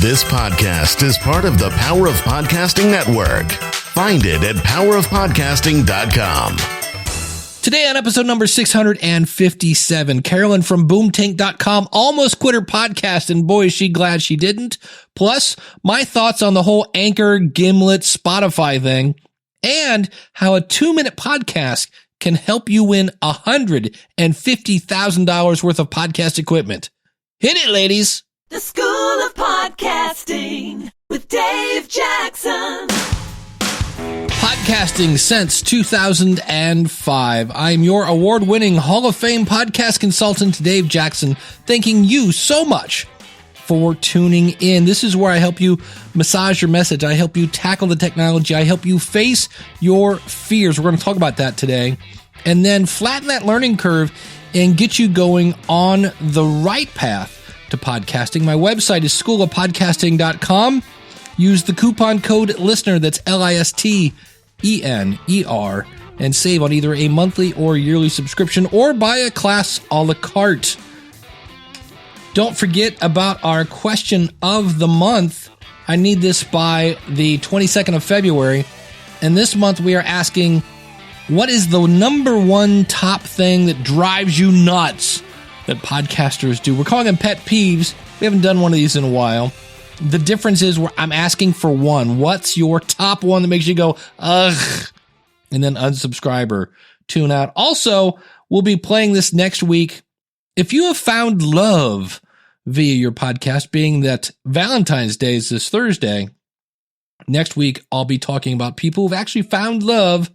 This podcast is part of the Power of Podcasting Network. Find it at powerofpodcasting.com. Today on episode number 657, Carolyn from boomtank.com almost quit her podcast, and boy, is she glad she didn't. Plus, my thoughts on the whole Anchor, Gimlet, Spotify thing, and how a 2-minute podcast can help you win $150,000 worth of podcast equipment. Hit it, ladies. The School of Podcasting with Dave Jackson. Podcasting since 2005. I'm your award-winning Hall of Fame podcast consultant, Dave Jackson, thanking you so much for tuning in. This is where I help you massage your message. I help you tackle the technology. I help you face your fears. We're going to talk about that today. And then flatten that learning curve and get you going on the right path to podcasting. My website is schoolofpodcasting.com. Use the coupon code LISTENER, that's LISTENER, and save on either a monthly or yearly subscription or buy a class a la carte. Don't forget about our question of the month. I need this by the 22nd of February. And this month we are asking, what is the number one top thing that drives you nuts that podcasters do? We're calling them pet peeves. We haven't done one of these in a while. The difference is I'm asking for one. What's your top one that makes you go, ugh, and then unsubscribe or tune out? Also, we'll be playing this next week. If you have found love via your podcast, being that Valentine's Day is this Thursday, next week I'll be talking about people who've actually found love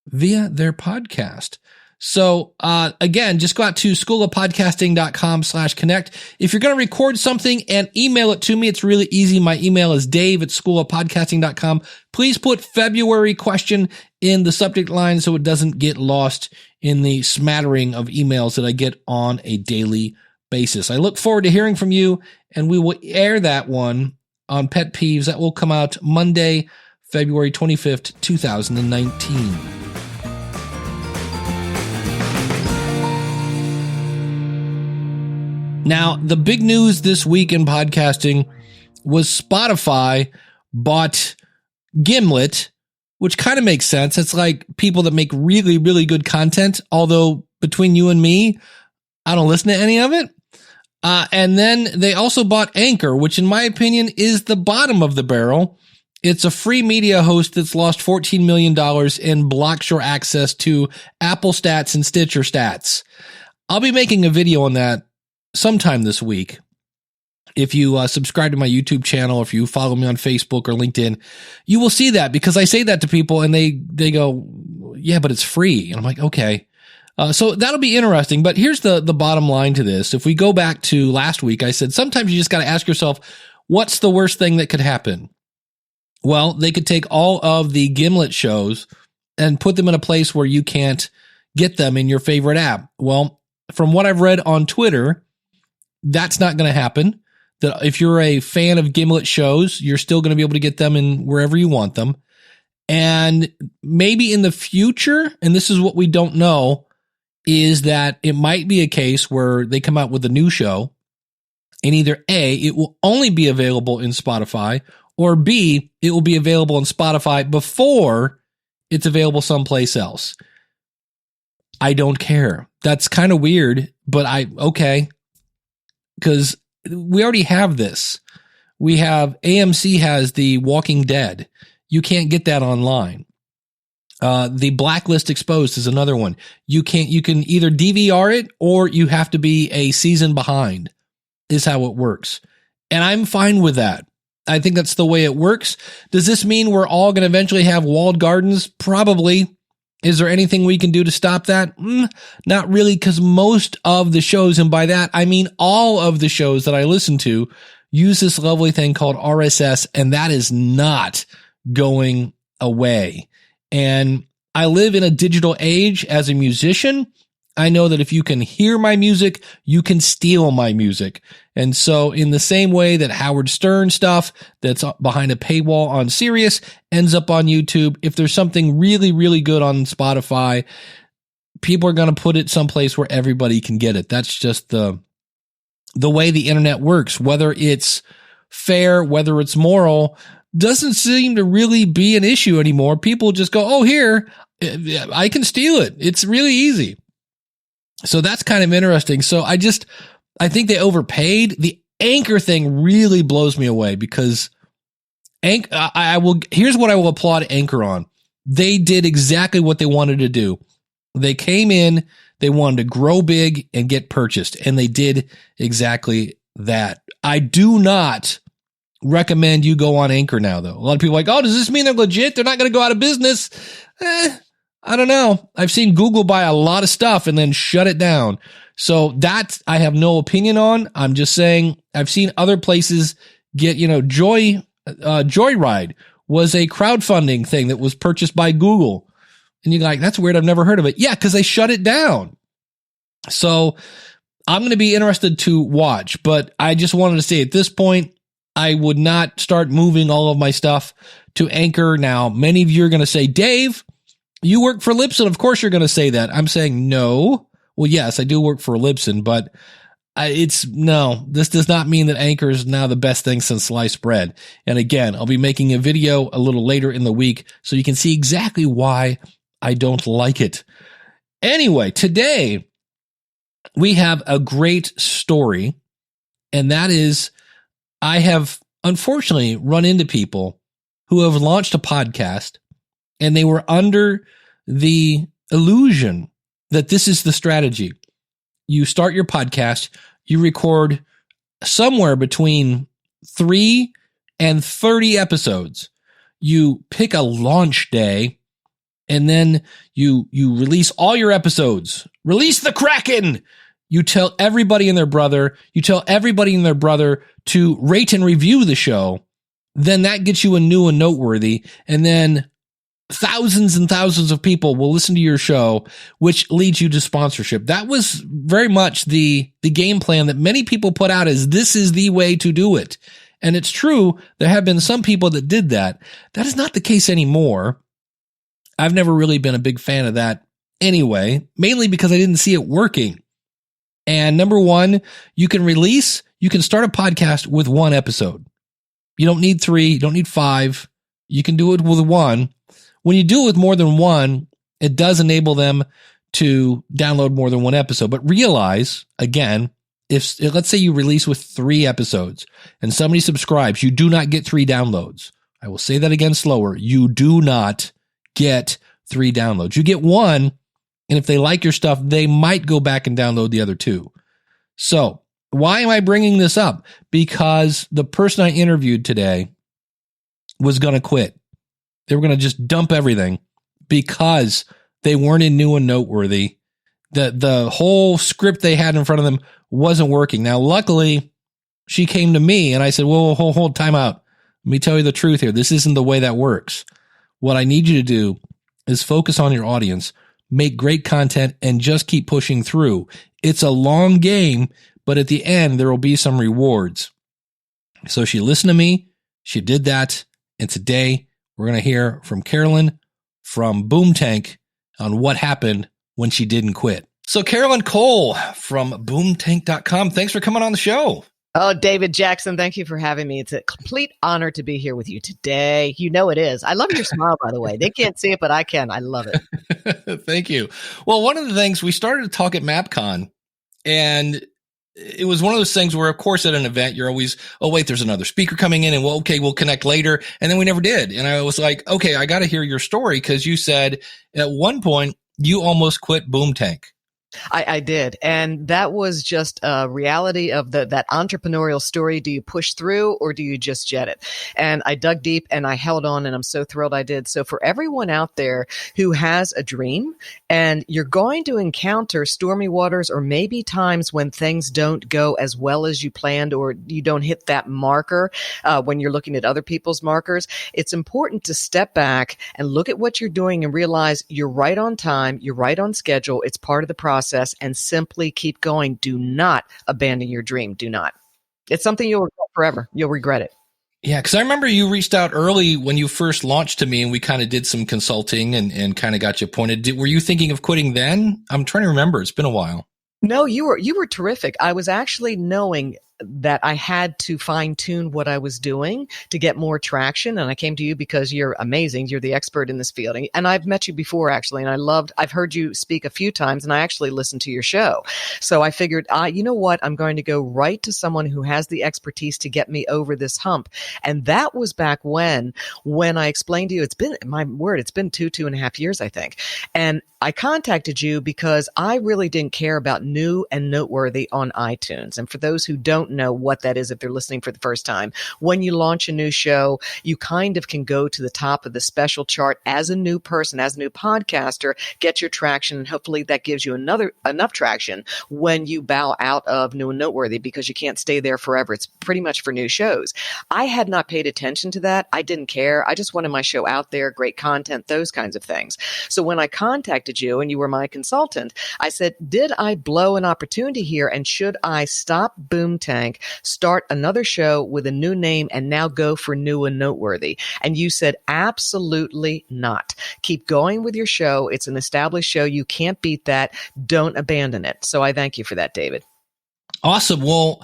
via their podcast. So, again, just go out to schoolofpodcasting.com/connect. If you're going to record something and email it to me, it's really easy. My email is dave@schoolofpodcasting.com. Please put February question in the subject line so it doesn't get lost in the smattering of emails that I get on a daily basis. I look forward to hearing from you, and we will air that one on Pet Peeves. That will come out Monday, February 25th, 2019. Now, the big news this week in podcasting was Spotify bought Gimlet, which kind of makes sense. It's like people that make really, really good content, although between you and me, I don't listen to any of it. And then they also bought Anchor, which in my opinion is the bottom of the barrel. It's a free media host that's lost $14 million and blocks your access to Apple Stats and Stitcher Stats. I'll be making a video on that sometime this week. If you subscribe to my YouTube channel, or if you follow me on Facebook or LinkedIn, you will see that, because I say that to people and they go, yeah, but it's free. And I'm like, okay. So that'll be interesting. But here's the bottom line to this. If we go back to last week, I said, sometimes you just got to ask yourself, what's the worst thing that could happen? Well, they could take all of the Gimlet shows and put them in a place where you can't get them in your favorite app. Well, from what I've read on Twitter, that's not going to happen. That if you're a fan of Gimlet shows, you're still going to be able to get them in wherever you want them. And maybe in the future, and this is what we don't know, is that it might be a case where they come out with a new show, and either A, it will only be available in Spotify, or B, it will be available in Spotify before it's available someplace else. I don't care. That's kind of weird, but okay. Because we already have this. We have AMC has The Walking Dead. You can't get that online. The Blacklist Exposed is another one. You can either DVR it or you have to be a season behind, is how it works. And I'm fine with that. I think that's the way it works. Does this mean we're all going to eventually have walled gardens? Probably. Is there anything we can do to stop that? Not really, because most of the shows, and by that, I mean all of the shows that I listen to, use this lovely thing called RSS, and that is not going away. And I live in a digital age as a musician. I know that if you can hear my music, you can steal my music. And so in the same way that Howard Stern stuff that's behind a paywall on Sirius ends up on YouTube, if there's something really, really good on Spotify, people are going to put it someplace where everybody can get it. That's just the way the internet works, whether it's fair, whether it's moral, doesn't seem to really be an issue anymore. People just go, oh, here, I can steal it. It's really easy. So that's kind of interesting. So I think they overpaid. The Anchor thing really blows me away because here's what I will applaud Anchor on. They did exactly what they wanted to do. They came in, they wanted to grow big and get purchased, and they did exactly that. I do not recommend you go on Anchor now, though. A lot of people are like, oh, does this mean they're legit? They're not going to go out of business? I don't know. I've seen Google buy a lot of stuff and then shut it down. So that I have no opinion on. I'm just saying I've seen other places get, Joyride was a crowdfunding thing that was purchased by Google. And you're like, that's weird. I've never heard of it. Yeah, because they shut it down. So I'm going to be interested to watch, but I just wanted to say at this point, I would not start moving all of my stuff to Anchor. Now, many of you are going to say, Dave, you work for Libsyn. Of course you're going to say that. I'm saying no. Well, yes, I do work for Libsyn, but this does not mean that Anchor is now the best thing since sliced bread. And again, I'll be making a video a little later in the week so you can see exactly why I don't like it. Anyway, today we have a great story, and that is I have unfortunately run into people who have launched a podcast and they were under the illusion that this is the strategy. You start your podcast, you record somewhere between 3 and 30 episodes. You pick a launch day, and then you release all your episodes. Release the Kraken! You tell everybody and their brother to rate and review the show. Then that gets you a new and noteworthy. And then thousands and thousands of people will listen to your show, which leads you to sponsorship. That was very much the game plan that many people put out as this is the way to do it. And it's true. There have been some people that did that. That is not the case anymore. I've never really been a big fan of that anyway, mainly because I didn't see it working. And number one, you can start a podcast with one episode. You don't need 3, you don't need 5. You can do it with one. When you do it with more than one, it does enable them to download more than one episode. But realize, again, if let's say you release with 3 episodes and somebody subscribes, you do not get 3 downloads. I will say that again slower. You do not get 3 downloads. You get 1. And if they like your stuff, they might go back and download the other 2. So why am I bringing this up? Because the person I interviewed today was going to quit. They were going to just dump everything because they weren't in new and noteworthy. The whole script they had in front of them wasn't working. Now, luckily, she came to me and I said, whoa, hold, time out. Let me tell you the truth here. This isn't the way that works. What I need you to do is focus on your audience, make great content, and just keep pushing through. It's a long game, but at the end, there will be some rewards. So she listened to me. She did that. And today, we're going to hear from Carolyn from Boomtank on what happened when she didn't quit. So Carolyn Cole from boomtank.com. Thanks for coming on the show. Oh, David Jackson, thank you for having me. It's a complete honor to be here with you today. You know it is. I love your smile, by the way. They can't see it, but I can. I love it. Thank you. Well, one of the things, we started to talk at MapCon, and it was one of those things where, of course, at an event, you're always, oh, wait, there's another speaker coming in, and well, okay, we'll connect later. And then we never did. And I was like, okay, I got to hear your story, because you said at one point you almost quit Boomtank. I did. And that was just a reality of that entrepreneurial story. Do you push through or do you just jet it? And I dug deep and I held on, and I'm so thrilled I did. So for everyone out there who has a dream, and you're going to encounter stormy waters or maybe times when things don't go as well as you planned, or you don't hit that marker when you're looking at other people's markers, it's important to step back and look at what you're doing and realize you're right on time, you're right on schedule, it's part of the process, and simply keep going. Do not abandon your dream. Do not. It's something you'll regret forever. You'll regret it. Yeah, because I remember you reached out early when you first launched to me, and we kind of did some consulting and kind of got you pointed. Were you thinking of quitting then? I'm trying to remember. It's been a while. No, you were terrific. I was actually knowing that I had to fine tune what I was doing to get more traction. And I came to you because you're amazing. You're the expert in this field. And I've met you before, actually. And I've heard you speak a few times, and I actually listened to your show. So I figured, you know what? I'm going to go right to someone who has the expertise to get me over this hump. And that was back when I explained to you, it's been 2.5 years, I think. And I contacted you because I really didn't care about new and noteworthy on iTunes. And for those who don't know what that is, if they're listening for the first time, when you launch a new show, you kind of can go to the top of the special chart as a new person, as a new podcaster, get your traction, and hopefully that gives you enough traction when you bow out of new and noteworthy, because you can't stay there forever. It's pretty much for new shows. I had not paid attention to that. I didn't care. I just wanted my show out there, great content, those kinds of things. So when I contacted you and you were my consultant, I said, did I blow an opportunity here? And should I stop Boomtank, start another show with a new name, and now go for new and noteworthy? And you said, absolutely not. Keep going with your show. It's an established show. You can't beat that. Don't abandon it. So I thank you for that, David. Awesome. Well,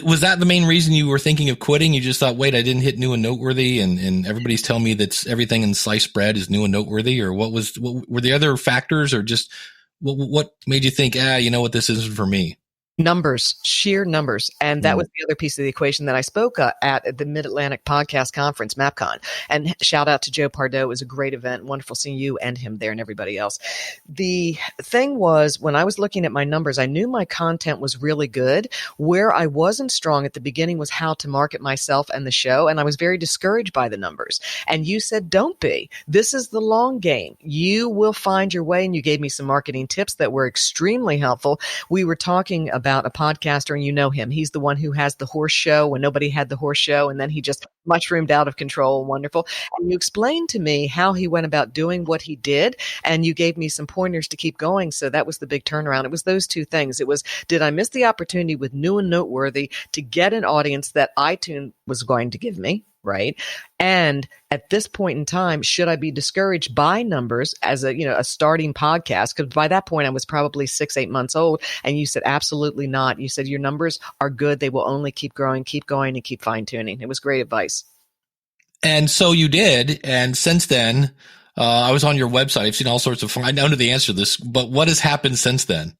was that the main reason you were thinking of quitting? You just thought, wait, I didn't hit new and noteworthy, and everybody's telling me that everything in sliced bread is new and noteworthy, or what were the other factors, or just what made you think, you know what, this isn't for me? Numbers, sheer numbers. And that was the other piece of the equation that I spoke at the Mid-Atlantic Podcast Conference, MapCon. And shout out to Joe Pardo. It was a great event. Wonderful seeing you and him there and everybody else. The thing was, when I was looking at my numbers, I knew my content was really good. Where I wasn't strong at the beginning was how to market myself and the show. And I was very discouraged by the numbers. And you said, don't be. This is the long game. You will find your way. And you gave me some marketing tips that were extremely helpful. We were talking about a podcaster, and you know him. He's the one who has the horse show when nobody had the horse show, and then he just mushroomed out of control. Wonderful. And you explained to me how he went about doing what he did, and you gave me some pointers to keep going. So that was the big turnaround. It was those two things. It was, did I miss the opportunity with new and noteworthy to get an audience that iTunes was going to give me? Right. And at this point in time, should I be discouraged by numbers as a starting podcast? Because by that point, I was probably 6-8 months old. And you said, absolutely not. You said, your numbers are good. They will only keep growing, keep going, and keep fine tuning. It was great advice. And so you did. And since then, I was on your website. I've seen all sorts of fun. I know the answer to this, but what has happened since then?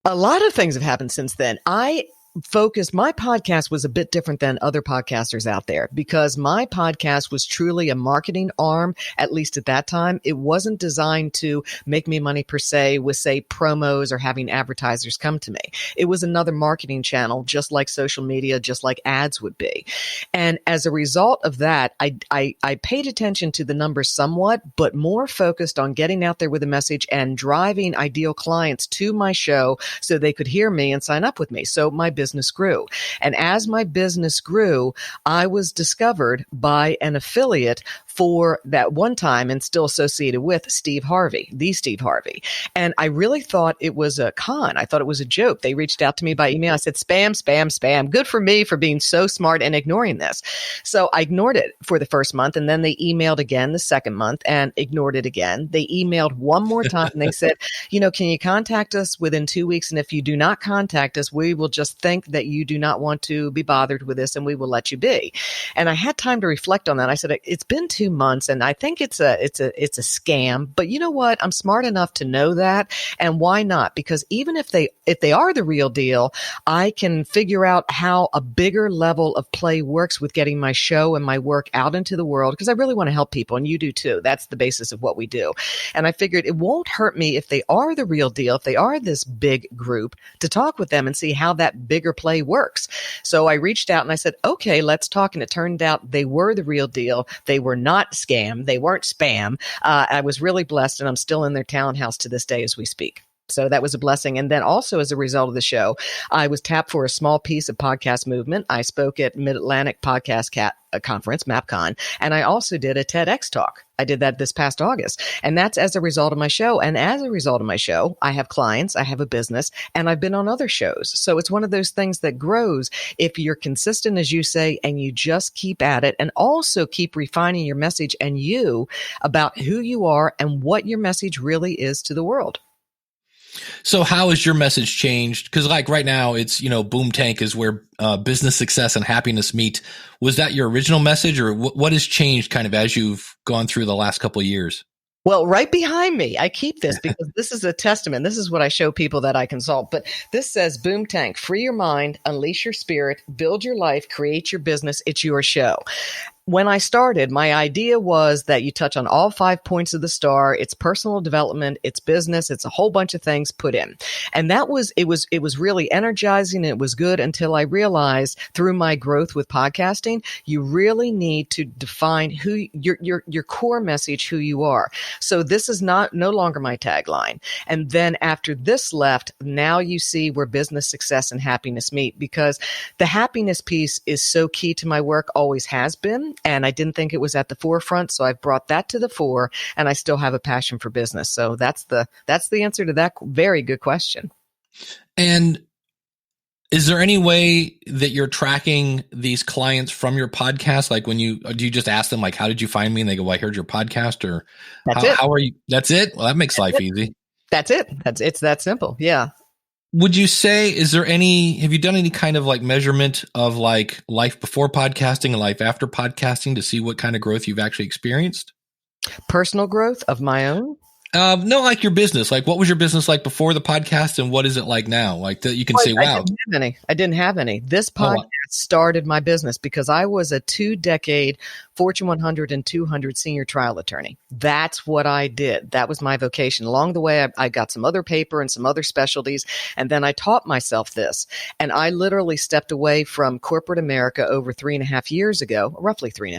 A lot of things have happened since then. My podcast was a bit different than other podcasters out there, because my podcast was truly a marketing arm, at least at that time. It wasn't designed to make me money per se with, say, promos or having advertisers come to me. It was another marketing channel, just like social media, just like ads would be. And as a result of that, I paid attention to the numbers somewhat, but more focused on getting out there with a message and driving ideal clients to my show so they could hear me and sign up with me. So my business grew. And as my business grew, I was discovered by an affiliate for that one time and still associated with the Steve Harvey. And I really thought it was a con. I thought it was a joke. They reached out to me by email. I said, spam, spam, spam. Good for me for being so smart and ignoring this. So I ignored it for the first month. And then they emailed again the second month and ignored it again. They emailed one more time and they said, can you contact us within 2 weeks? And if you do not contact us, we will just think that you do not want to be bothered with this and we will let you be. And I had time to reflect on that. I said, it's been 2 months and I think it's a scam, but you know what? I'm smart enough to know that. And why not? Because even if they are the real deal, I can figure out how a bigger level of play works with getting my show and my work out into the world, because I really want to help people and you do too. That's the basis of what we do. And I figured it won't hurt me if they are the real deal, if they are this big group, to talk with them and see how that bigger play works. So I reached out and I said, okay, let's talk. And it turned out they were the real deal. They were not scam. They weren't spam. I was really blessed and I'm still in their townhouse to this day as we speak. So that was a blessing. And then also as a result of the show, I was tapped for a small piece of podcast movement. I spoke at Mid-Atlantic Podcast Conference, MapCon, and I also did a TEDx talk. I did that this past August. And that's as a result of my show. And as a result of my show, I have clients, I have a business, and I've been on other shows. So it's one of those things that grows if you're consistent, as you say, and you just keep at it and also keep refining your message and you about who you are and what your message really is to the world. So how has your message changed? Because like right now it's, boom tank is where business success and happiness meet. Was that your original message, or what has changed kind of as you've gone through the last couple of years? Well, right behind me, I keep this because this is a testament. This is what I show people that I consult. But this says, Boom Tank, free your mind, unleash your spirit, build your life, create your business. It's your show. When I started, my idea was that you touch on all 5 points of the star. It's personal development, it's business, it's a whole bunch of things put in. And it was really energizing. And it was good until I realized through my growth with podcasting, you really need to define who your core message, who you are. So this is no longer my tagline. And then after this left, now you see where business success and happiness meet, because the happiness piece is so key to my work, always has been. And I didn't think it was at the forefront. So I've brought that to the fore, and I still have a passion for business. So that's the answer to that very good question. And is there any way that you're tracking these clients from your podcast? Like do you just ask them, like, how did you find me? And they go, well, I heard your podcast, or how are you? That's it. Well, that makes life easy. That's it. It's that simple. Yeah. Would you say, have you done any kind of like measurement of like life before podcasting and life after podcasting to see what kind of growth you've actually experienced? Personal growth of my own? No, like your business. Like, what was your business like before the podcast, and what is it like now? Like that you can say, wow. I didn't have any. This podcast started my business because I was a 2-decade Fortune 100 and 200 senior trial attorney. That's what I did. That was my vocation. Along the way, I got some other paper and some other specialties, and then I taught myself this. And I literally stepped away from corporate America over roughly 3.5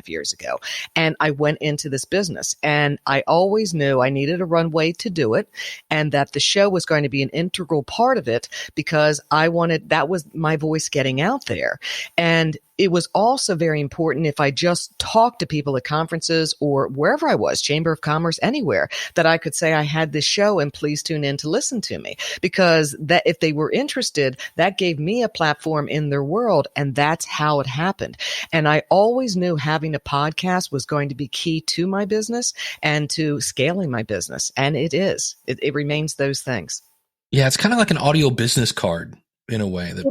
years ago, and I went into this business. And I always knew I needed a runway to do it, and that the show was going to be an integral part of it, because that was my voice getting out there. And it was also very important, if I just talked to people at conferences or wherever I was, Chamber of Commerce, anywhere, that I could say I had this show and please tune in to listen to me, because that if they were interested, that gave me a platform in their world. And that's how it happened. And I always knew having a podcast was going to be key to my business and to scaling my business. And it is. It remains those things. Yeah, it's kind of like an audio business card in a way. It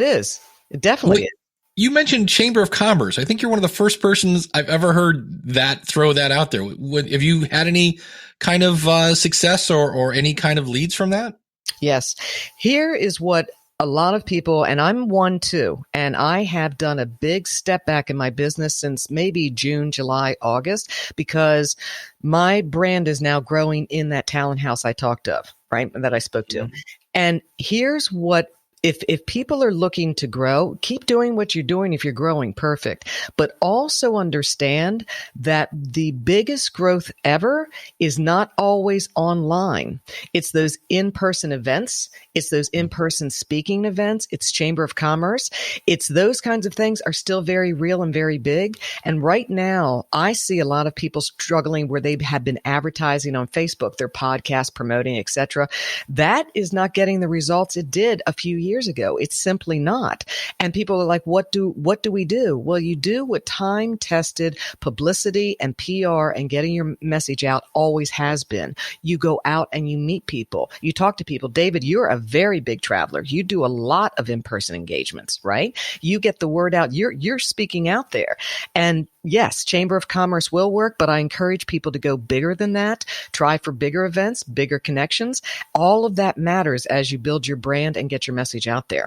is. It definitely is. You mentioned Chamber of Commerce. I think you're one of the first persons I've ever heard that throw that out there. Have you had any kind of success or any kind of leads from that? Yes. Here is what a lot of people, and I'm one too, and I have done a big step back in my business since maybe June, July, August, because my brand is now growing in that talent house I talked of, right, that I spoke to. Mm-hmm. And here's what If people are looking to grow, keep doing what you're doing if you're growing, perfect. But also understand that the biggest growth ever is not always online. It's those in-person events. It's those in-person speaking events. It's Chamber of Commerce. It's those kinds of things are still very real and very big. And right now, I see a lot of people struggling where they have been advertising on Facebook, their podcast, promoting, etc. That is not getting the results it did a few years ago. It's simply not. And people are like, what do we do? Well, you do what time-tested publicity and PR and getting your message out always has been. You go out and you meet people. You talk to people. David, you're a very big traveler. You do a lot of in-person engagements, right? You get the word out. You're speaking out there. And yes, Chamber of Commerce will work, but I encourage people to go bigger than that. Try for bigger events, bigger connections. All of that matters as you build your brand and get your message out there.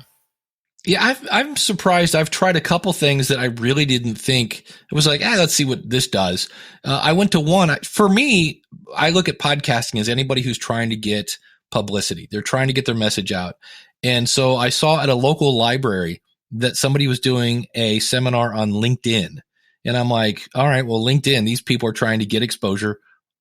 Yeah, I'm surprised. I've tried a couple things that I really didn't think. It was like, let's see what this does. I went to one. For me, I look at podcasting as anybody who's trying to get publicity. They're trying to get their message out. And so I saw at a local library that somebody was doing a seminar on LinkedIn. And I'm like, all right, well, LinkedIn, these people are trying to get exposure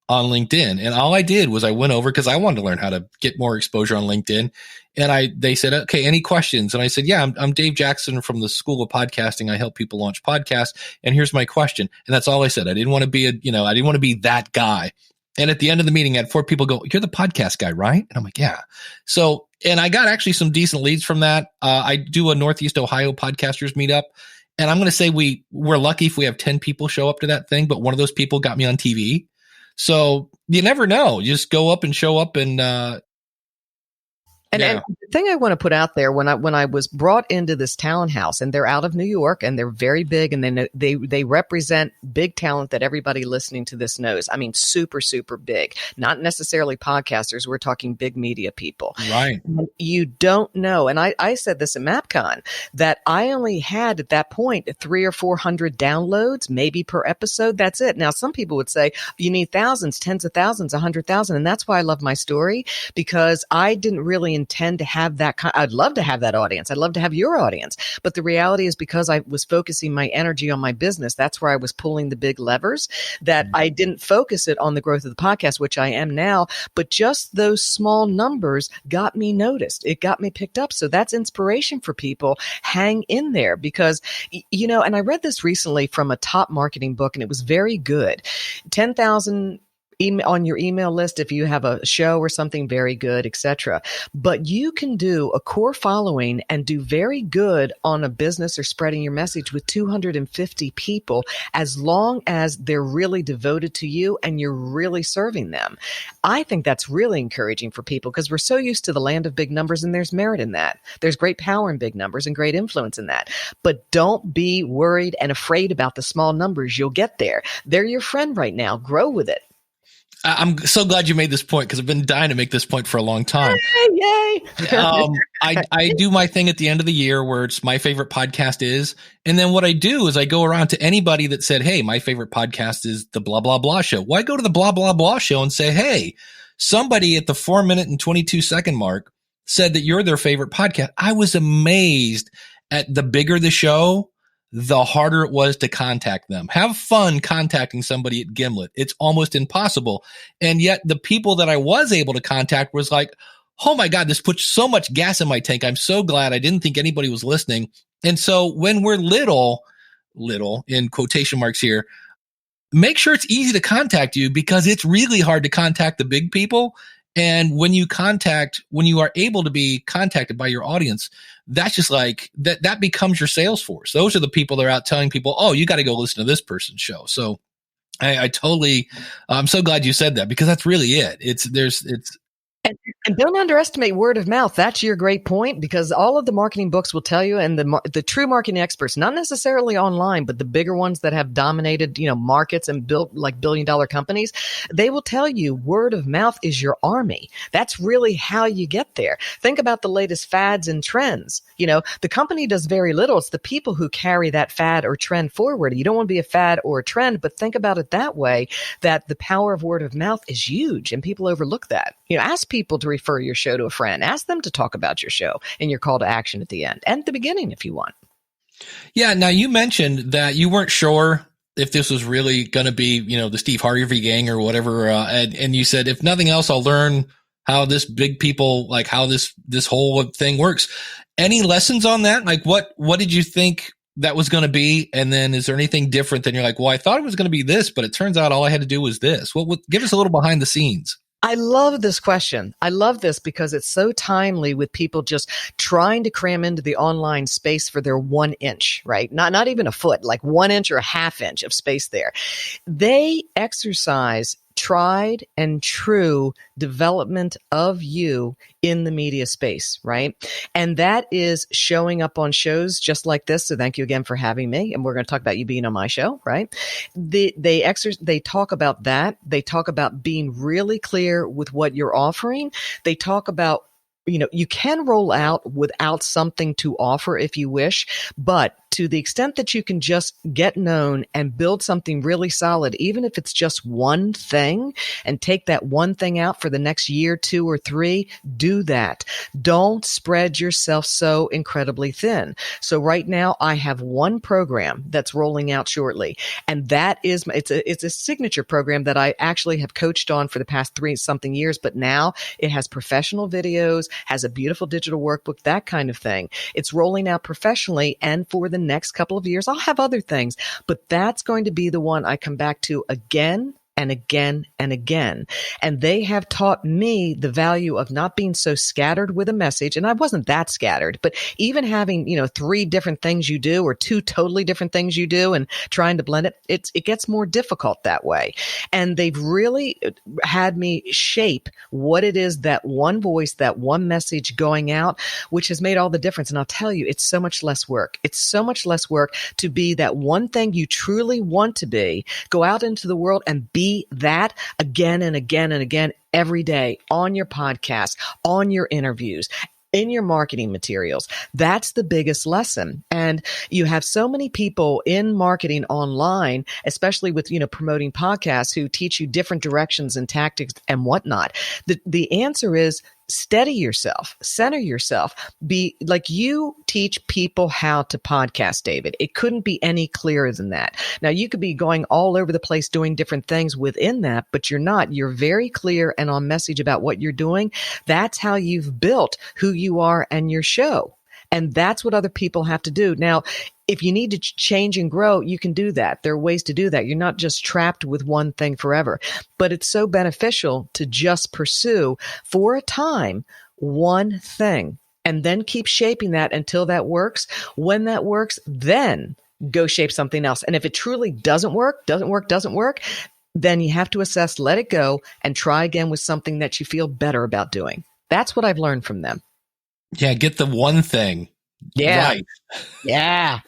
on LinkedIn. And all I did was I went over because I wanted to learn how to get more exposure on LinkedIn. And they said, okay, any questions? And I said, yeah, I'm Dave Jackson from the School of Podcasting. I help people launch podcasts. And here's my question. And that's all I said. I didn't want to be I didn't want to be that guy. And at the end of the meeting, I had 4 people go, you're the podcast guy, right? And I'm like, yeah. So, and I got actually some decent leads from that. I do a Northeast Ohio podcasters meetup. And I'm going to say we're lucky if we have 10 people show up to that thing, but one of those people got me on TV. So you never know. You just go up and show up and And the thing I want to put out there, when I was brought into this talent house, and they're out of New York, and they're very big, and then they represent big talent that everybody listening to this knows. I mean, super, super big. Not necessarily podcasters. We're talking big media people. Right. And you don't know. And I said this at MapCon, that I only had at that point 300 or 400 downloads, maybe per episode. That's it. Now, some people would say you need thousands, tens of thousands, 100,000. And that's why I love my story, because I didn't really intend to have that. I'd love to have that audience. I'd love to have your audience. But the reality is, because I was focusing my energy on my business, that's where I was pulling the big levers, that I didn't focus it on the growth of the podcast, which I am now. But just those small numbers got me noticed. It got me picked up. So that's inspiration for people. Hang in there, because, and I read this recently from a top marketing book, and it was very good. 10,000 on your email list if you have a show or something, very good, etc. But you can do a core following and do very good on a business or spreading your message with 250 people, as long as they're really devoted to you and you're really serving them. I think that's really encouraging for people, because we're so used to the land of big numbers, and there's merit in that. There's great power in big numbers and great influence in that. But don't be worried and afraid about the small numbers. You'll get there. They're your friend right now. Grow with it. I'm so glad you made this point, because I've been dying to make this point for a long time. Yay! I do my thing at the end of the year where it's my favorite podcast is. And then what I do is I go around to anybody that said, hey, my favorite podcast is the blah, blah, blah show. Well, I go to the blah, blah, blah show and say, hey, somebody at the 4-minute and 22-second mark said that you're their favorite podcast. I was amazed at the bigger the show, the harder it was to contact them. Have fun contacting somebody at Gimlet. It's almost impossible. And yet the people that I was able to contact was like, oh my God, this puts so much gas in my tank. I'm so glad. I didn't think anybody was listening. And so when we're little in quotation marks here, make sure it's easy to contact you, because it's really hard to contact the big people. And when you are able to be contacted by your audience, that's just like that becomes your sales force. Those are the people that are out telling people, oh, you got to go listen to this person's show. So I'm so glad you said that, because that's really it. And don't underestimate word of mouth. That's your great point, because all of the marketing books will tell you, and the true marketing experts, not necessarily online, but the bigger ones that have dominated, markets and built like billion-dollar companies, they will tell you word of mouth is your army. That's really how you get there. Think about the latest fads and trends. The company does very little. It's the people who carry that fad or trend forward. You don't want to be a fad or a trend, but think about it that way, that the power of word of mouth is huge, and people overlook that. Ask people to refer your show to a friend. Ask them to talk about your show and your call to action at the end and at the beginning if you want. Yeah. Now, you mentioned that you weren't sure if this was really going to be, the Steve Harvey gang or whatever. And you said, if nothing else, I'll learn how this big people, like how this whole thing works. Any lessons on that? Like what did you think that was going to be? And then is there anything different than you're like, well, I thought it was going to be this, but it turns out all I had to do was this. Give us a little behind the scenes. I love this question. I love this because it's so timely with people just trying to cram into the online space for their 1 inch, right? Not even a foot, like 1 inch or a half inch of space there. They exercise tried and true development of you in the media space, right? And that is showing up on shows just like this. So thank you again for having me. And we're going to talk about you being on my show, right? They talk about that. They talk about being really clear with what you're offering. They talk about, you can roll out without something to offer if you wish, but to the extent that you can just get known and build something really solid, even if it's just one thing, and take that one thing out for the next year, 2 or 3, do that. Don't spread yourself so incredibly thin. So right now I have one program that's rolling out shortly, and that is, it's a signature program that I actually have coached on for the past 3-something years, but now it has professional videos, has a beautiful digital workbook, that kind of thing. It's rolling out professionally, and for the next couple of years, I'll have other things, but that's going to be the one I come back to again and again and again. And they have taught me the value of not being so scattered with a message. And I wasn't that scattered, but even having, 3 different things you do or 2 totally different things you do and trying to blend it, it gets more difficult that way. And they've really had me shape what it is, that one voice, that one message going out, which has made all the difference. And I'll tell you, it's so much less work. It's so much less work to be that one thing you truly want to be, go out into the world and be that again and again and again every day on your podcast, on your interviews, in your marketing materials. That's the biggest lesson. And you have so many people in marketing online, especially with, promoting podcasts, who teach you different directions and tactics and whatnot. The answer is steady yourself, center yourself, be like, you teach people how to podcast, David. It couldn't be any clearer than that. Now, you could be going all over the place doing different things within that, but you're not. You're very clear and on message about what you're doing. That's how you've built who you are and your show. And that's what other people have to do. Now, if you need to change and grow, you can do that. There are ways to do that. You're not just trapped with one thing forever. But it's so beneficial to just pursue for a time one thing and then keep shaping that until that works. When that works, then go shape something else. And if it truly doesn't work, then you have to assess, let it go, and try again with something that you feel better about doing. That's what I've learned from them. Yeah, get the one thing right. Yeah.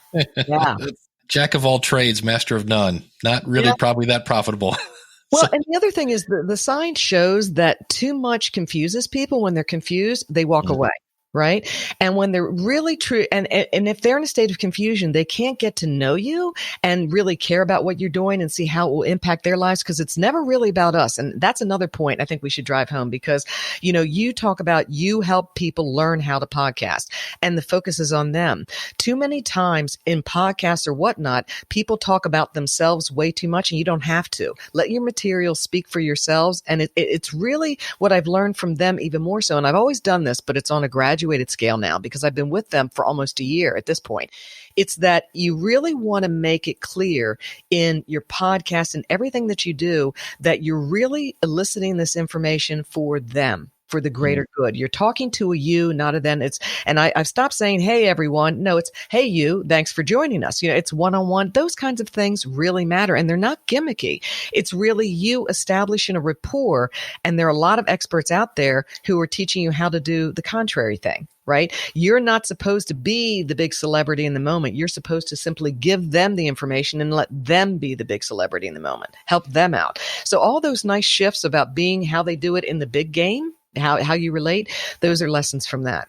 Jack of all trades, master of none. Not really probably that profitable. Well, and the other thing is the science shows that too much confuses people. When they're confused, they walk away. Right. And when they're really true, and if they're in a state of confusion, they can't get to know you and really care about what you're doing and see how it will impact their lives, because it's never really about us. And that's another point I think we should drive home, because, you talk about you help people learn how to podcast and the focus is on them. Too many times in podcasts or whatnot, people talk about themselves way too much, and you don't have to. Let your material speak for yourselves. And it's really what I've learned from them even more so. And I've always done this, but it's on a graduated scale now, because I've been with them for almost a year at this point. It's that you really want to make it clear in your podcast and everything that you do that you're really eliciting this information for them, for the greater good. You're talking to a you, not a them. I've stopped saying, hey, everyone. No, it's, hey, you, thanks for joining us. It's one-on-one. Those kinds of things really matter, and they're not gimmicky. It's really you establishing a rapport. And there are a lot of experts out there who are teaching you how to do the contrary thing. Right? You're not supposed to be the big celebrity in the moment. You're supposed to simply give them the information and let them be the big celebrity in the moment. Help them out. So all those nice shifts about being how they do it in the big game, how you relate, those are lessons from that.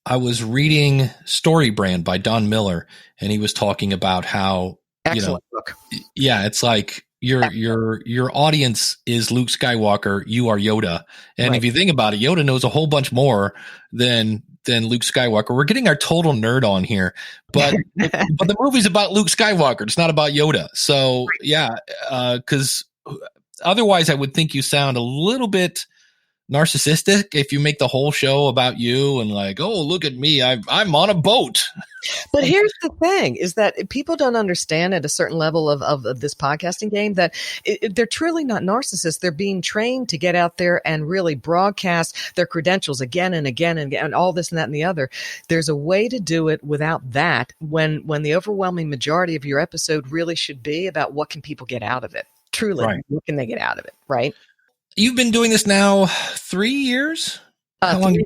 I was reading Story Brand by Don Miller, and he was talking about how, excellent book. Yeah, it's like your audience is Luke Skywalker, you are Yoda. And Right. if you think about it, Yoda knows a whole bunch more than Luke Skywalker. We're getting our total nerd on here, but but the movie's about Luke Skywalker. It's not about Yoda. So yeah, because otherwise I would think you sound a little bit narcissistic if you make the whole show about you and like, oh, look at me, I'm on a boat. But here's the thing, is that people don't understand at a certain level of this podcasting game that they're truly not narcissists. They're being trained to get out there and really broadcast their credentials again and again and again, and all this and that and the other. There's a way to do it without that, when the overwhelming majority of your episode really should be about what can people get out of it. Truly, Right. What can they get out of it, right? You've been doing this now 3 years? How long?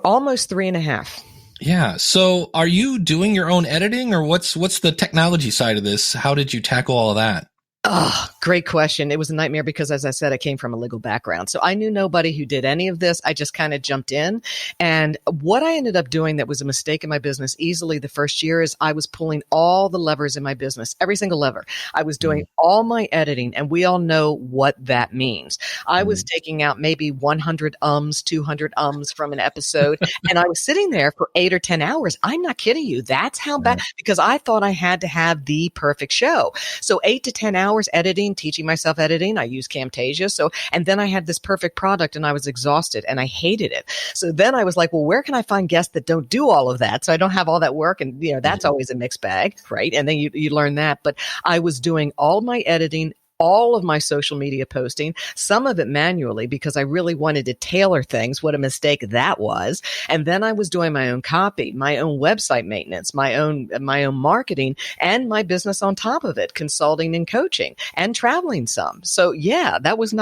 Almost 3.5. Yeah. So are you doing your own editing, or what's the technology side of this? How did you tackle all of that? Oh, great question. It was a nightmare because, as I said, I came from a legal background. So I knew nobody who did any of this. I just kind of jumped in. And what I ended up doing that was a mistake in my business easily the first year is I was pulling all the levers in my business, every single lever. I was doing all my editing, and we all know what that means. I was taking out maybe 100 200 from an episode, and I was sitting there for 8 or 10 hours. I'm not kidding you. That's how bad, because I thought I had to have the perfect show. So 8 to 10 hours editing, teaching myself editing. I use Camtasia. And then I had this perfect product, and I was exhausted and I hated it. So then I was like, well, where can I find guests that don't do all of that? So I don't have all that work. And that's always a mixed bag, right? And then you learn that. But I was doing all my editing, all of my social media posting, some of it manually because I really wanted to tailor things. What a mistake that was. And then I was doing my own copy, my own website maintenance, my own marketing, and my business on top of it, consulting and coaching and traveling some. So yeah, it was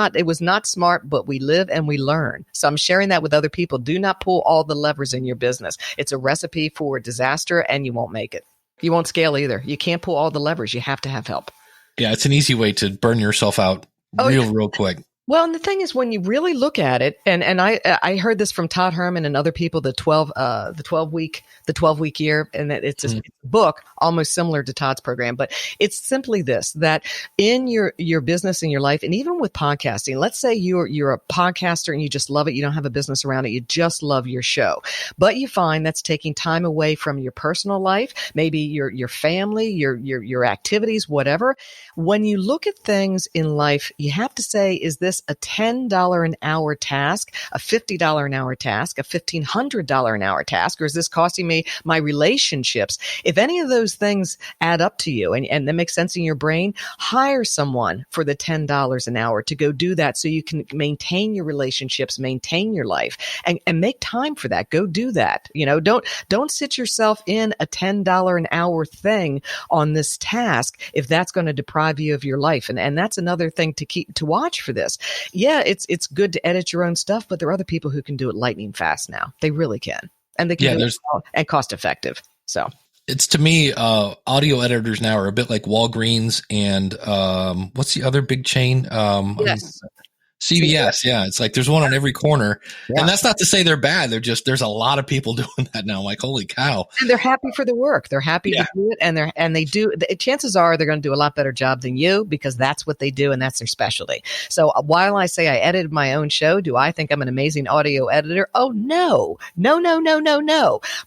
not smart, but we live and we learn. So I'm sharing that with other people. Do not pull all the levers in your business. It's a recipe for disaster and you won't make it. You won't scale either. You can't pull all the levers. You have to have help. Yeah, it's an easy way to burn yourself out real quick. Well, and the thing is, when you really look at it, and I heard this from Todd Herman and other people, the 12 week year, and that it's a book almost similar to Todd's program, but it's simply this: that in your business, in your life, and even with podcasting, let's say you're a podcaster and you just love it, you don't have a business around it, you just love your show, but you find that's taking time away from your personal life, maybe your family, your activities, whatever. When you look at things in life, you have to say, is this a $10 an hour task, a $50 an hour task, a $1,500 an hour task, or is this costing me my relationships? If any of those things add up to you and that makes sense in your brain, hire someone for the $10 an hour to go do that so you can maintain your relationships, maintain your life, and make time for that. Go do that. Don't sit yourself in a $10 an hour thing on this task if that's going to deprive you of your life. And that's another thing to watch for this. Yeah, it's good to edit your own stuff, but there are other people who can do it lightning fast now. They really can. And they can do it well and cost effective. So it's, to me, audio editors now are a bit like Walgreens and what's the other big chain? yes. CVS. Yeah. It's like there's one on every corner. Yeah. And that's not to say they're bad. There's a lot of people doing that now. I'm like, holy cow. And they're happy for the work. They're happy to do it. And they do. Chances are they're going to do a lot better job than you because that's what they do and that's their specialty. So while I say I edited my own show, do I think I'm an amazing audio editor? Oh, no.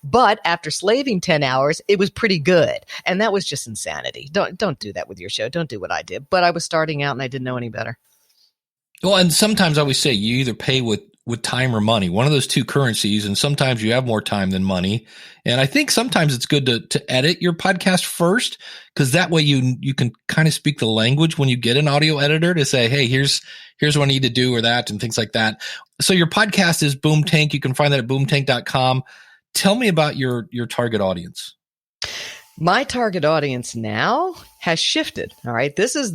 But after slaving 10 hours, it was pretty good. And that was just insanity. Don't do that with your show. Don't do what I did. But I was starting out and I didn't know any better. Well, and sometimes I always say you either pay with time or money, one of those two currencies. And sometimes you have more time than money. And I think sometimes it's good to edit your podcast first, because that way you can kind of speak the language when you get an audio editor to say, hey, here's what I need to do or that and things like that. So your podcast is Boomtank. You can find that at boomtank.com. Tell me about your target audience. My target audience now has shifted. All right. This is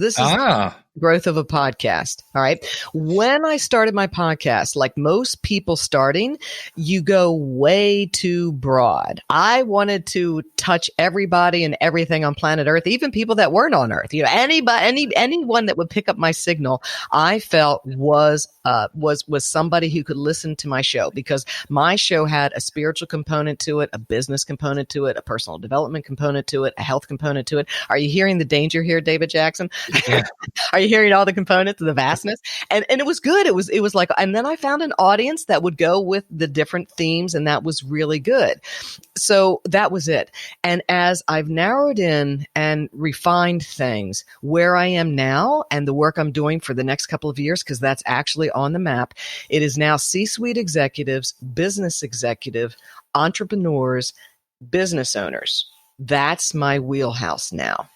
growth of a podcast. All right. When I started my podcast, like most people starting, you go way too broad. I wanted to touch everybody and everything on planet Earth, even people that weren't on Earth. Anyone that would pick up my signal, I felt was somebody who could listen to my show, because my show had a spiritual component to it, a business component to it, a personal development component to it, a health component to it. Are you hearing the danger here, David Jackson? Yeah. Are you hearing all the components of the vastness? And it was good. It was like, and then I found an audience that would go with the different themes, and that was really good. So that was it. And as I've narrowed in and refined things, where I am now and the work I'm doing for the next couple of years, because that's actually on the map, it is now C-suite executives, business executive, entrepreneurs, business owners. That's my wheelhouse now.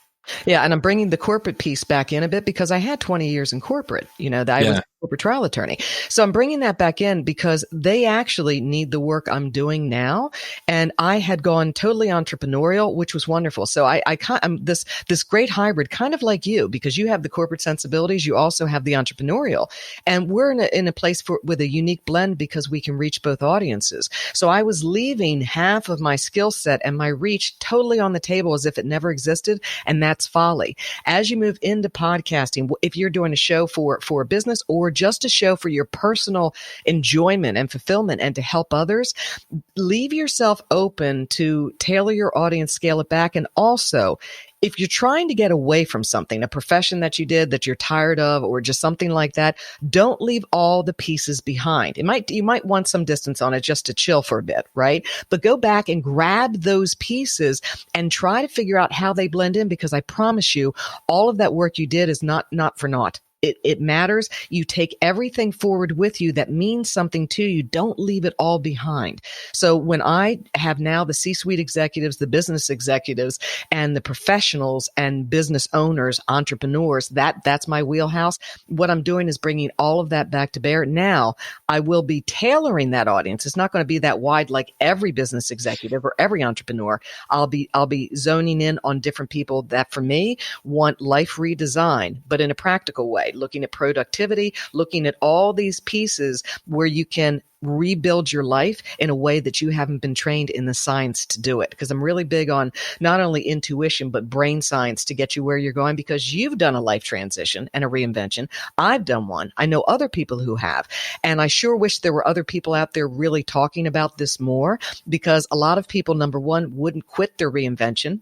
Yeah. And I'm bringing the corporate piece back in a bit because I had 20 years in corporate, I was a corporate trial attorney. So I'm bringing that back in because they actually need the work I'm doing now. And I had gone totally entrepreneurial, which was wonderful. So I'm this great hybrid, kind of like you, because you have the corporate sensibilities. You also have the entrepreneurial, and we're in a place with a unique blend because we can reach both audiences. So I was leaving half of my skill set and my reach totally on the table as if it never existed. And that's folly. As you move into podcasting, if you're doing a show for a business or just a show for your personal enjoyment and fulfillment and to help others, leave yourself open to tailor your audience, scale it back. And also, if you're trying to get away from something, a profession that you did that you're tired of, or just something like that, don't leave all the pieces behind. You might want some distance on it just to chill for a bit, right? But go back and grab those pieces and try to figure out how they blend in, because I promise you, all of that work you did is not for naught. it matters. You take everything forward with you that means something to you. Don't leave it all behind. So when I have now the C-suite executives, the business executives, and the professionals and business owners, entrepreneurs, that's my wheelhouse. What I'm doing is bringing all of that back to bear. Now I will be tailoring that audience. It's not going to be that wide like every business executive or every entrepreneur. I'll be zoning in on different people that for me want life redesign, but in a practical way. Looking at productivity, looking at all these pieces where you can rebuild your life in a way that you haven't been trained in the science to do it. Because I'm really big on not only intuition, but brain science to get you where you're going, because you've done a life transition and a reinvention. I've done one. I know other people who have. And I sure wish there were other people out there really talking about this more, because a lot of people, number one, wouldn't quit their reinvention.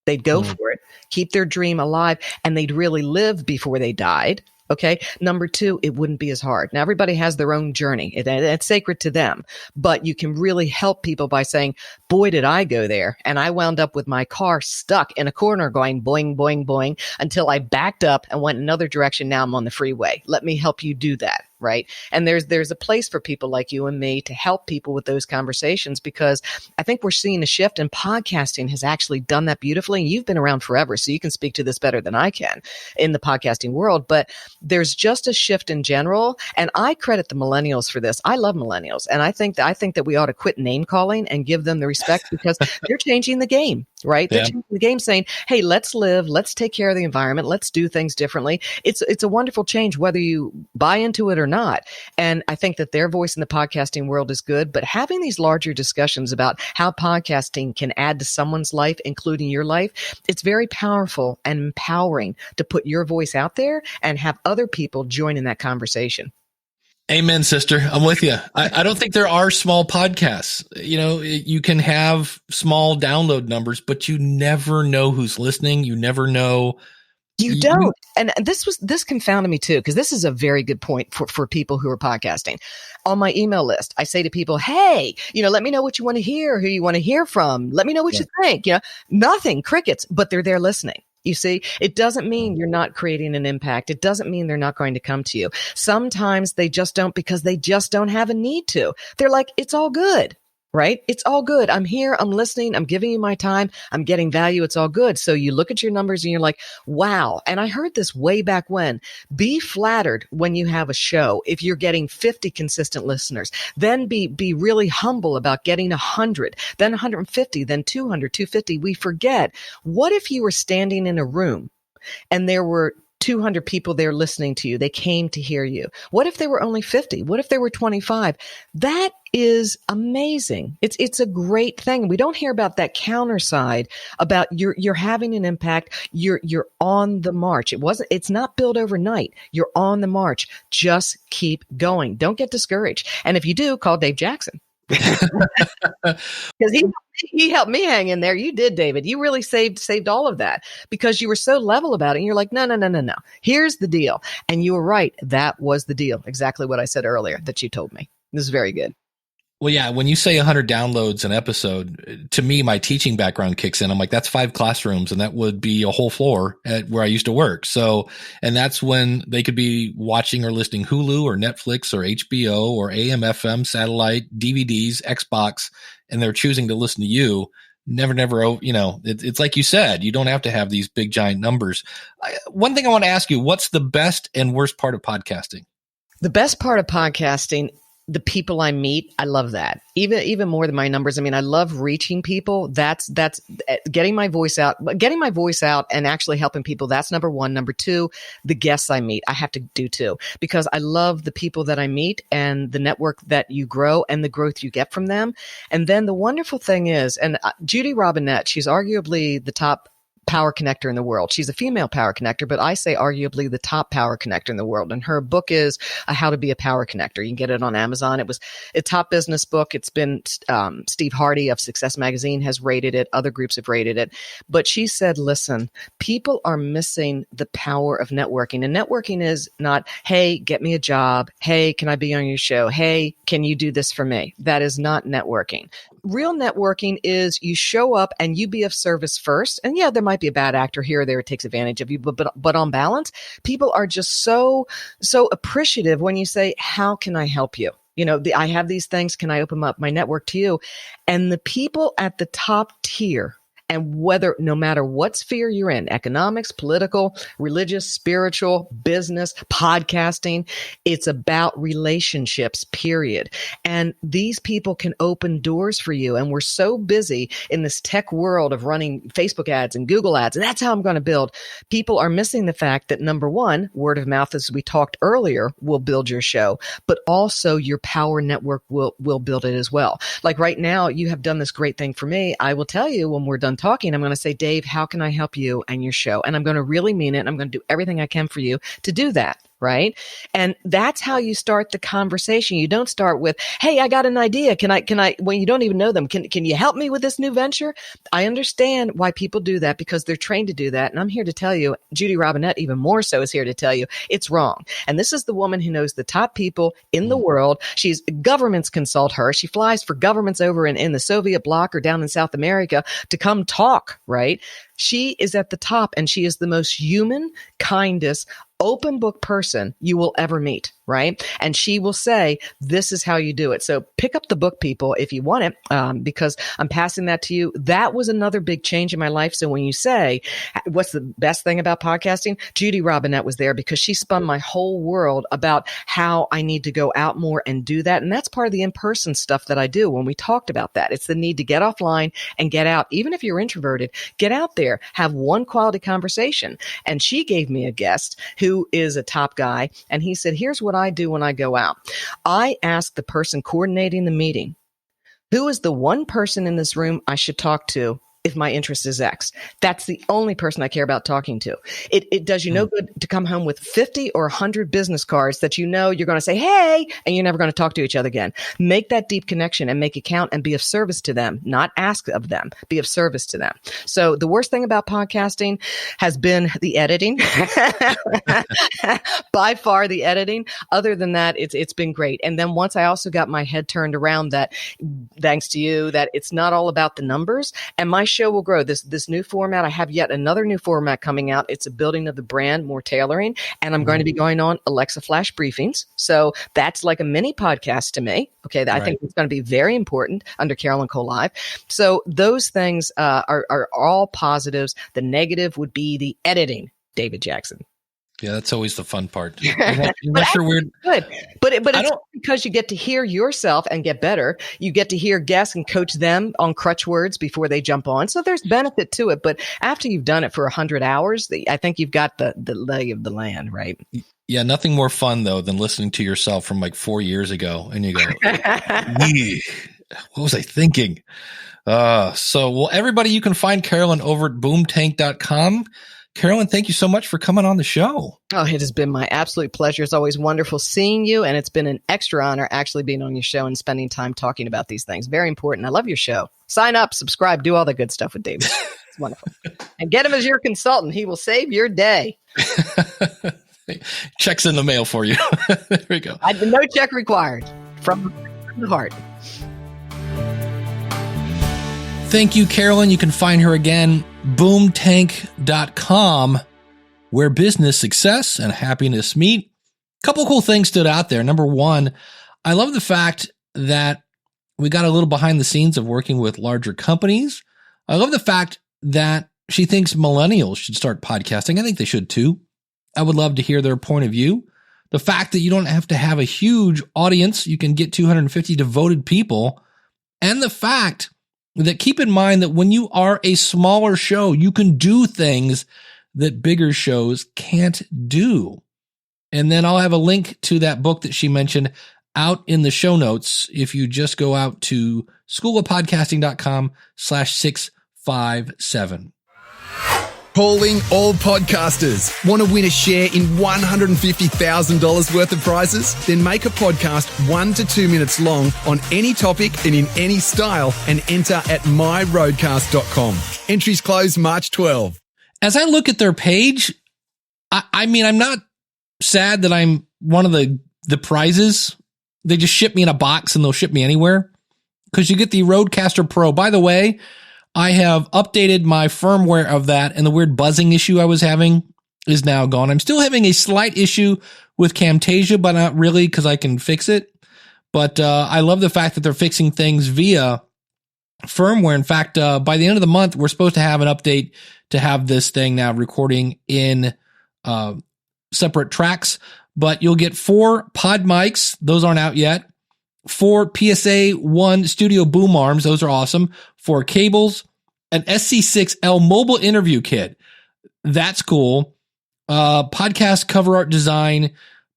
They'd go for it, keep their dream alive, and they'd really live before they died. Okay. Number two, it wouldn't be as hard. Now, everybody has their own journey. It's sacred to them, but you can really help people by saying, boy, did I go there. And I wound up with my car stuck in a corner going boing, boing, boing until I backed up and went another direction. Now I'm on the freeway. Let me help you do that. Right. And there's a place for people like you and me to help people with those conversations, because I think we're seeing a shift, and podcasting has actually done that beautifully. And you've been around forever, so you can speak to this better than I can in the podcasting world. But there's just a shift in general. And I credit the millennials for this. I love millennials. And I think that we ought to quit name calling and give them the respect, because they're changing the game. Right. They're changing the game, saying, hey, let's live, let's take care of the environment, let's do things differently. It's a wonderful change, whether you buy into it or not. And I think that their voice in the podcasting world is good, but having these larger discussions about how podcasting can add to someone's life, including your life, it's very powerful and empowering to put your voice out there and have other people join in that conversation. Amen, sister. I'm with you. I don't think there are small podcasts. You know, you can have small download numbers, but you never know who's listening. You never know. You don't. And this confounded me too, because this is a very good point for people who are podcasting. On my email list, I say to people, hey, let me know what you want to hear, who you want to hear from. Let me know what you think. Nothing, crickets, but they're there listening. You see, it doesn't mean you're not creating an impact. It doesn't mean they're not going to come to you. Sometimes they just don't, because they just don't have a need to. They're like, it's all good. Right? It's all good. I'm here. I'm listening. I'm giving you my time. I'm getting value. It's all good. So you look at your numbers and you're like, wow. And I heard this way back when. Be flattered when you have a show. If you're getting 50 consistent listeners, then be really humble about getting 100, then 150, then 200, 250. We forget. What if you were standing in a room and there were 200 people there listening to you? They came to hear you. What if there were only 50? What if there were 25? That is amazing. It's a great thing. We don't hear about that counter side, about you're having an impact. You're on the march. It's not built overnight. You're on the march. Just keep going. Don't get discouraged. And if you do, call Dave Jackson. Because he helped me hang in there. You did, David. You really saved all of that, because you were so level about it. And you're like, no. Here's the deal. And you were right. That was the deal. Exactly what I said earlier that you told me. This is very good. Well, yeah, when you say 100 downloads an episode, to me, my teaching background kicks in. I'm like, that's 5 classrooms, and that would be a whole floor at where I used to work. So, and that's when they could be watching or listening Hulu or Netflix or HBO or AM, FM, satellite, DVDs, Xbox, and they're choosing to listen to you. Never, it's like you said, you don't have to have these big, giant numbers. One thing I want to ask you, what's the best and worst part of podcasting? The best part of podcasting, the people I meet, I love that. Even more than my numbers. I mean, I love reaching people. That's getting my voice out and actually helping people. That's number one. Number two, the guests I meet, I have to do too, because I love the people that I meet and the network that you grow and the growth you get from them. And then the wonderful thing is, and Judy Robinette, she's arguably the top power connector in the world. She's a female power connector, but I say arguably the top power connector in the world. And her book is How to Be a Power Connector. You can get it on Amazon. It was a top business book. It's been Steve Hardy of Success Magazine has rated it. Other groups have rated it. But she said, listen, people are missing the power of networking. And networking is not, hey, get me a job. Hey, can I be on your show? Hey, can you do this for me? That is not networking. real networking is you show up and you be of service first. And yeah, there might be a bad actor here or there who takes advantage of you, but on balance, people are just so appreciative when you say, how can I help you? I have these things. Can I open up my network to you? And the people at the top tier, and no matter what sphere you're in, economics, political, religious, spiritual, business, podcasting, it's about relationships, period. And these people can open doors for you. And we're so busy in this tech world of running Facebook ads and Google ads. And that's how I'm going to build. People are missing the fact that, number one, word of mouth, as we talked earlier, will build your show, but also your power network will build it as well. Like right now, you have done this great thing for me. I will tell you when we're done talking, I'm going to say, Dave, how can I help you and your show? And I'm going to really mean it. And I'm going to do everything I can for you to do that. Right. And that's how you start the conversation. You don't start with, hey, I got an idea. Can I, when you don't even know them, can you help me with this new venture? I understand why people do that because they're trained to do that. And I'm here to tell you, Judy Robinette, even more so, is here to tell you it's wrong. And this is the woman who knows the top people in the world. Governments consult her. She flies for governments over in the Soviet bloc or down in South America to come talk. Right. She is at the top and she is the most human, kindest, open book person you will ever meet, right? And she will say, this is how you do it. So pick up the book, people, if you want it, because I'm passing that to you. That was another big change in my life. So when you say, what's the best thing about podcasting? Judy Robinette was there because she spun my whole world about how I need to go out more and do that. And that's part of the in-person stuff that I do when we talked about that. It's the need to get offline and get out. Even if you're introverted, get out there, have one quality conversation. And she gave me a guest who is a top guy. And he said, here's what I do when I go out. I ask the person coordinating the meeting, who is the one person in this room I should talk to if my interest is X? That's the only person I care about talking to. It does you no good to come home with 50 or 100 business cards that you know you're going to say, hey, and you're never going to talk to each other again. Make that deep connection and make it count and be of service to them, not ask of them, be of service to them. So the worst thing about podcasting has been the editing. By far the editing. Other than that, it's been great. And then once I also got my head turned around that, thanks to you, that it's not all about the numbers, and my show will grow. This new format, I have yet another new format coming out. It's a building of the brand, more tailoring, and I'm going to be going on Alexa Flash briefings. So that's like a mini podcast to me. Okay, I think it's going to be very important under Carolyn Cole Live. So those things are all positives. The negative would be the editing, David Jackson. Yeah, that's always the fun part. Unless you're weird. Good. But it's because you get to hear yourself and get better. You get to hear guests and coach them on crutch words before they jump on. So there's benefit to it. But after you've done it for 100 hours, I think you've got the lay of the land, right? Yeah, nothing more fun, though, than listening to yourself from like 4 years ago. And you go, what was I thinking? Well, everybody, you can find Carolyn over at boomtank.com. Carolyn, thank you so much for coming on the show. Oh, it has been my absolute pleasure. It's always wonderful seeing you, and it's been an extra honor actually being on your show and spending time talking about these things. Very important. I love your show. Sign up, subscribe, do all the good stuff with David. It's wonderful. And get him as your consultant. He will save your day. Check's in the mail for you. There we go. No check required. From the heart. Thank you, Carolyn. You can find her again, boomtank.com, where business success and happiness meet. A couple cool things stood out there. Number one, I love the fact that we got a little behind the scenes of working with larger companies. I love the fact that she thinks millennials should start podcasting. I think they should too. I would love to hear their point of view. The fact that you don't have to have a huge audience, you can get 250 devoted people. And the fact that keep in mind that when you are a smaller show, you can do things that bigger shows can't do. And then I'll have a link to that book that she mentioned out in the show notes if you just go out to schoolofpodcasting.com/657. Calling all podcasters. Want to win a share in $150,000 worth of prizes? Then make a podcast 1 to 2 minutes long on any topic and in any style and enter at myroadcast.com. Entries close March 12. As I look at their page, I mean, I'm not sad that I'm one of the prizes. They just ship me in a box and they'll ship me anywhere. because you get the Rodecaster Pro. By the way, I have updated my firmware of that, and the weird buzzing issue I was having is now gone. I'm still having a slight issue with Camtasia, but not really, because I can fix it. But I love the fact that they're fixing things via firmware. In fact, by the end of the month, we're supposed to have an update to have this thing now recording in separate tracks. But you'll get 4 pod mics. Those aren't out yet. 4 PSA-1 studio boom arms. Those are awesome. 4 cables. An SC6L mobile interview kit. That's cool. Podcast cover art design.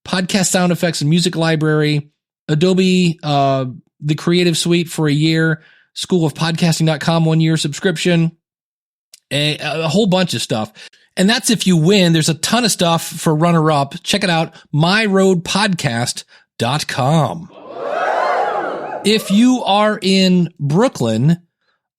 Podcast sound effects and music library. Adobe, the Creative Suite for a year. Schoolofpodcasting.com 1 year subscription. A whole bunch of stuff. And that's if you win. There's a ton of stuff for runner-up. Check it out. myroadpodcast.com. If you are in Brooklyn,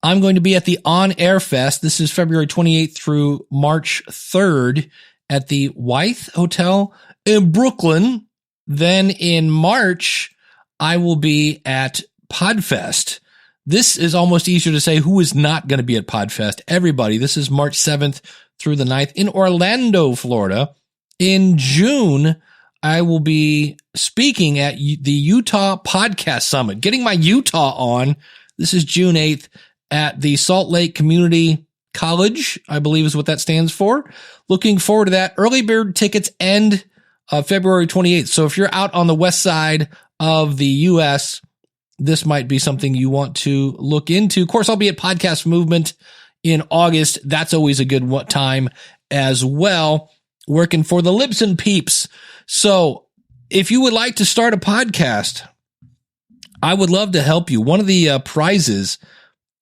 I'm going to be at the On Air Fest. This is February 28th through March 3rd at the Wythe Hotel in Brooklyn. Then in March, I will be at Podfest. This is almost easier to say who is not going to be at Podfest. Everybody. This is March 7th through the 9th in Orlando, Florida. In June, I will be speaking at the Utah Podcast Summit, getting my Utah on. This is June 8th at the Salt Lake Community College, I believe is what that stands for. Looking forward to that. Early bird tickets end February 28th. So if you're out on the west side of the U.S., this might be something you want to look into. Of course, I'll be at Podcast Movement in August. That's always a good time as well, working for the Libsyn peeps. So if you would like to start a podcast, I would love to help you. One of the prizes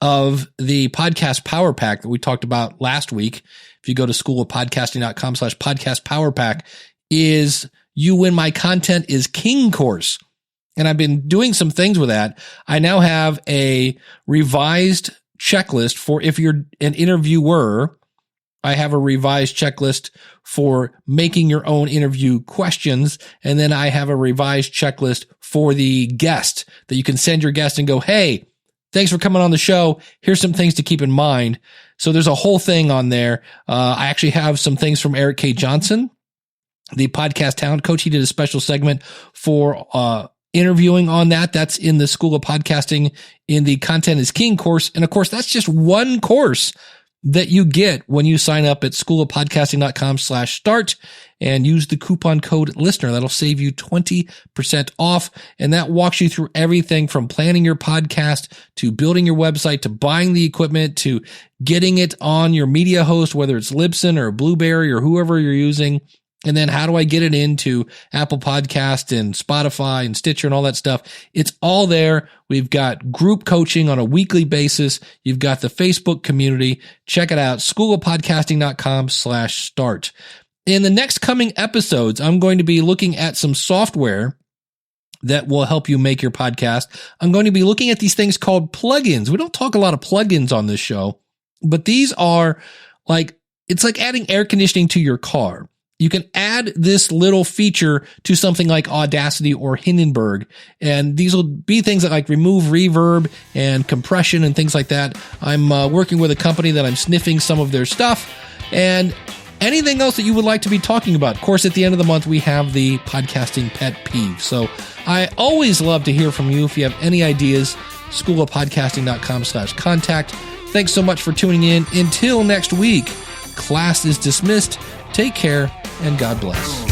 of the Podcast Power Pack that we talked about last week, if you go to schoolofpodcasting.com/podcast power pack, is You Win My Content is King course. And I've been doing some things with that. I now have a revised checklist for if you're an interviewer. I have a revised checklist for making your own interview questions. And then I have a revised checklist for the guest that you can send your guest and go, hey, thanks for coming on the show. Here's some things to keep in mind. So there's a whole thing on there. I actually have some things from Eric K. Johnson, the podcast talent coach. He did a special segment for interviewing on that. That's in the School of Podcasting in the Content is King course. And of course, that's just one course that you get when you sign up at schoolofpodcasting.com/start and use the coupon code listener. That'll save you 20% off. And that walks you through everything from planning your podcast to building your website to buying the equipment to getting it on your media host, whether it's Libsyn or Blueberry or whoever you're using. And then how do I get it into Apple Podcast and Spotify and Stitcher and all that stuff? It's all there. We've got group coaching on a weekly basis. You've got the Facebook community. Check it out. schoolofpodcasting.com/start. In the next coming episodes, I'm going to be looking at some software that will help you make your podcast. I'm going to be looking at these things called plugins. We don't talk a lot of plugins on this show, but these are it's like adding air conditioning to your car. You can add this little feature to something like Audacity or Hindenburg, and these will be things that like remove reverb and compression and things like that. I'm working with a company that I'm sniffing some of their stuff, and anything else that you would like to be talking about. Of course, at the end of the month, we have the podcasting pet peeve. So I always love to hear from you. If you have any ideas, schoolofpodcasting.com/contact. Thanks so much for tuning in. Until next week, class is dismissed. Take care, and God bless.